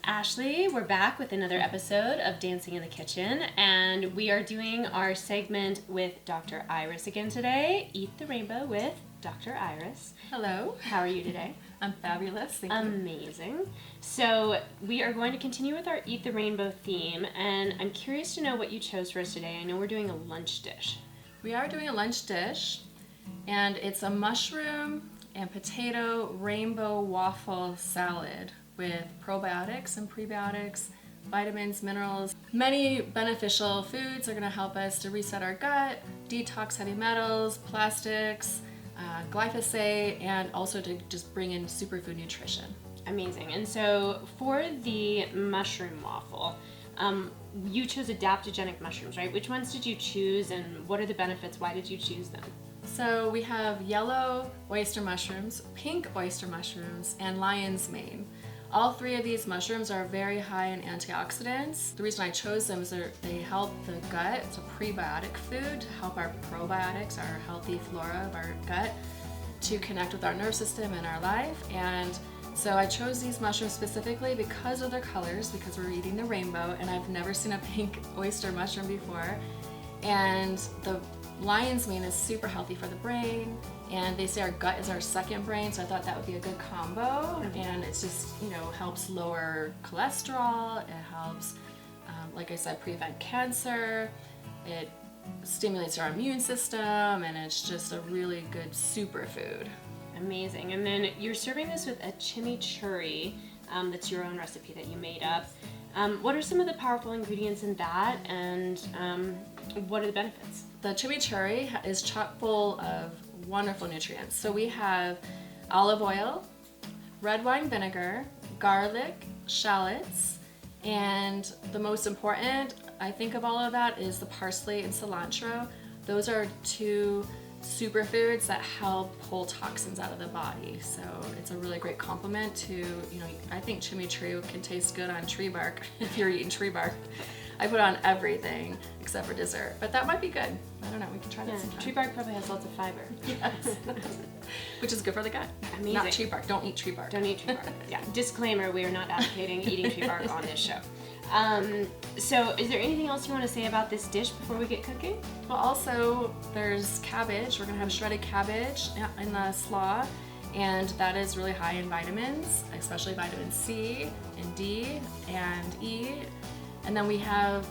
Ashley. We're back with another episode of Dancing in the Kitchen, and we are doing our segment with Dr. Iris again today. Eat the Rainbow with Dr. Iris. Hello. How are you today? I'm fabulous. Thank you. Amazing. So we are going to continue with our Eat the Rainbow theme, and I'm curious to know what you chose for us today. I know we're doing a lunch dish. We are doing a lunch dish, and it's a mushroom and potato rainbow waffle salad with probiotics and prebiotics, vitamins, minerals. Many beneficial foods are going to help us to reset our gut, detox heavy metals, plastics, glyphosate, and also to just bring in superfood nutrition. Amazing. And so for the mushroom waffle, you chose adaptogenic mushrooms, right? Which ones did you choose, and what are the benefits? Why did you choose them? So we have yellow oyster mushrooms, pink oyster mushrooms, and lion's mane. All three of these mushrooms are very high in antioxidants. The reason I chose them is they help the gut. It's a prebiotic food to help our probiotics, our healthy flora of our gut, to connect with our nervous system and our life. And so I chose these mushrooms specifically because of their colors, because we're eating the rainbow, and I've never seen a pink oyster mushroom before. And the lion's mane is super healthy for the brain, and they say our gut is our second brain, so I thought that would be a good combo. And it's just, helps lower cholesterol, it helps, like I said, prevent cancer, it stimulates our immune system, and it's just a really good superfood. Amazing. And then you're serving this with a chimichurri, that's your own recipe that you made up. What are some of the powerful ingredients in that, and what are the benefits? The chimichurri is chock full of wonderful nutrients. So we have olive oil, red wine vinegar, garlic, shallots, and the most important, I think, of all of that is the parsley and cilantro. Those are two superfoods that help pull toxins out of the body. So it's a really great complement to, I think chimichurri can taste good on tree bark if you're eating tree bark. I put on everything except for dessert, but that might be good. I don't know, we can try that sometime. Tree bark probably has lots of fiber. Yes. Which is good for the gut. Amazing. Not tree bark, don't eat tree bark. Don't eat tree bark. Yeah, disclaimer, we are not advocating eating tree bark on this show. So is there anything else you want to say about this dish before we get cooking? Well, also there's cabbage. We're gonna have shredded cabbage in the slaw, and that is really high in vitamins, especially vitamin C and D and E. And then we have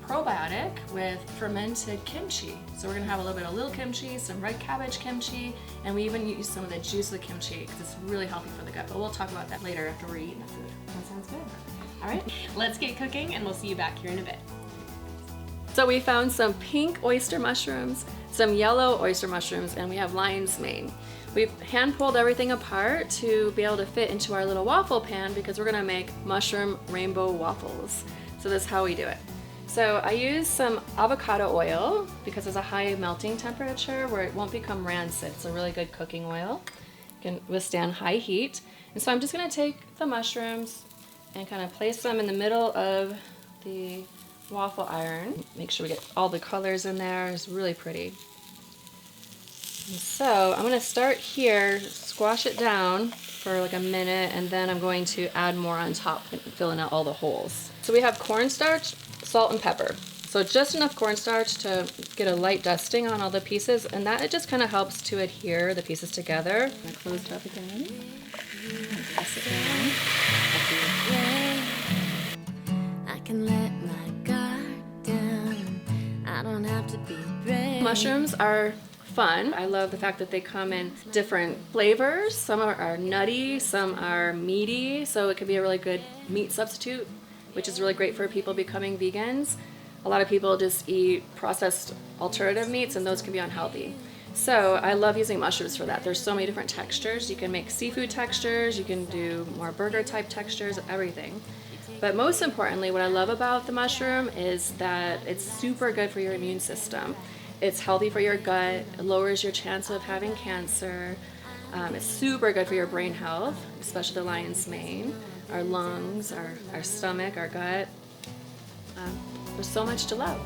probiotic with fermented kimchi. So we're gonna have a little bit of little kimchi, some red cabbage kimchi, and we even use some of the juice of the kimchi because it's really healthy for the gut. But we'll talk about that later after we're eating the food. That sounds good. All right, let's get cooking, and we'll see you back here in a bit. So we found some pink oyster mushrooms, some yellow oyster mushrooms, and we have lion's mane. We've hand pulled everything apart to be able to fit into our little waffle pan because we're gonna make mushroom rainbow waffles. So this is how we do it. So I use some avocado oil because it's a high melting temperature where it won't become rancid. It's a really good cooking oil. It can withstand high heat. And so I'm just gonna take the mushrooms and kind of place them in the middle of the waffle iron. Make sure we get all the colors in there. It's really pretty. And so I'm gonna start here, squash it down for like a minute, and then I'm going to add more on top, filling out all the holes. So we have cornstarch, salt, and pepper. So just enough cornstarch to get a light dusting on all the pieces, and that it just kind of helps to adhere the pieces together. I'm gonna close it up again. Press it down. I can let my guard down. I don't have to be brave. Mushrooms are fun. I love the fact that they come in different flavors. Some are nutty, some are meaty, so it could be a really good meat substitute, which is really great for people becoming vegans. A lot of people just eat processed alternative meats, and those can be unhealthy. So I love using mushrooms for that. There's so many different textures. You can make seafood textures, you can do more burger type textures, everything. But most importantly, what I love about the mushroom is that it's super good for your immune system. It's healthy for your gut, it lowers your chance of having cancer. It's super good for your brain health, especially the lion's mane, our lungs, our stomach, our gut. There's so much to love.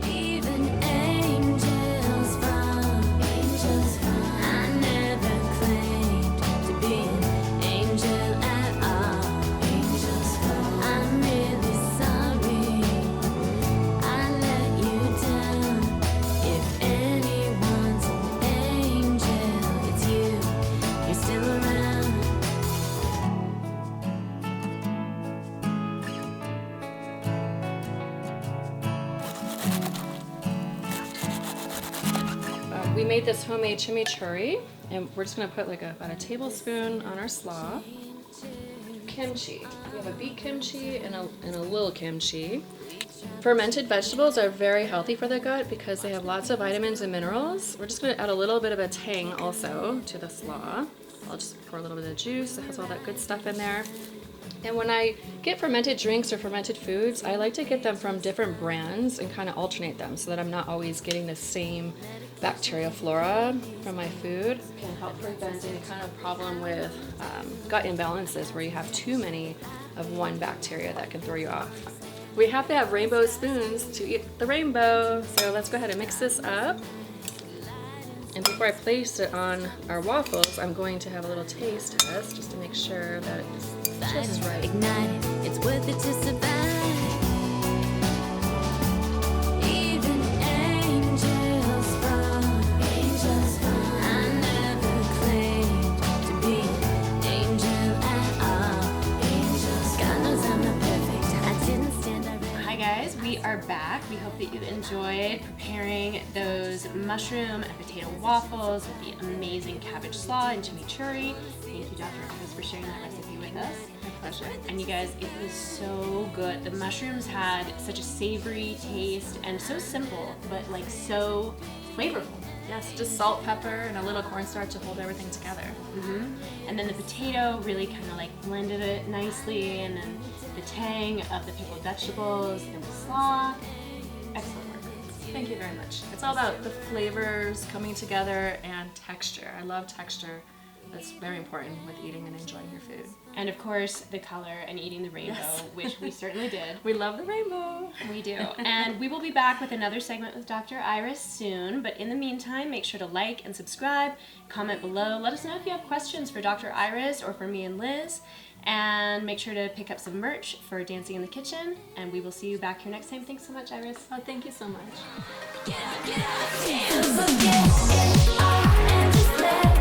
Even angels fall. I never claimed to be an angel at all. We made this homemade chimichurri, and we're just gonna put like about a tablespoon on our slaw. Kimchi. We have a big kimchi and a little kimchi. Fermented vegetables are very healthy for the gut because they have lots of vitamins and minerals. We're just gonna add a little bit of a tang also to the slaw. I'll just pour a little bit of juice that has all that good stuff in there. And when I get fermented drinks or fermented foods, I like to get them from different brands and kind of alternate them so that I'm not always getting the same bacteria flora from my food. It can help prevent any kind of problem with gut imbalances where you have too many of one bacteria that can throw you off. We have to have rainbow spoons to eat the rainbow. So let's go ahead and mix this up. And before I place it on our waffles, I'm going to have a little taste test just to make sure that it's just right. Ignited, it's worth it to survive. Even angels fall. I never claimed to be an angel at all. God knows I'm not perfect. I didn't stand up. Hi guys, we are back. We hope that you enjoyed preparing those mushroom and potato waffles with the amazing cabbage slaw and chimichurri. Thank you, Dr. Iris, for sharing that recipe with us. My pleasure. And you guys, it was so good. The mushrooms had such a savory taste and so simple, but like so flavorful. Yes, just salt, pepper, and a little cornstarch to hold everything together. And then the potato really kind of like blended it nicely, and then the tang of the pickled vegetables and the slaw. Excellent work. Thank you very much. It's all about the flavors coming together and texture. I love texture. That's very important with eating and enjoying your food. And of course, the color and eating the rainbow, Yes. which we certainly did. We love the rainbow. We do. And we will be back with another segment with Dr. Iris soon. But in the meantime, make sure to like and subscribe, comment below. Let us know if you have questions for Dr. Iris or for me and Liz. And make sure to pick up some merch for Dancing in the Kitchen. And we will see you back here next time. Thanks so much, Iris. Oh, thank you so much. Get up, get up, get up, get up, and just let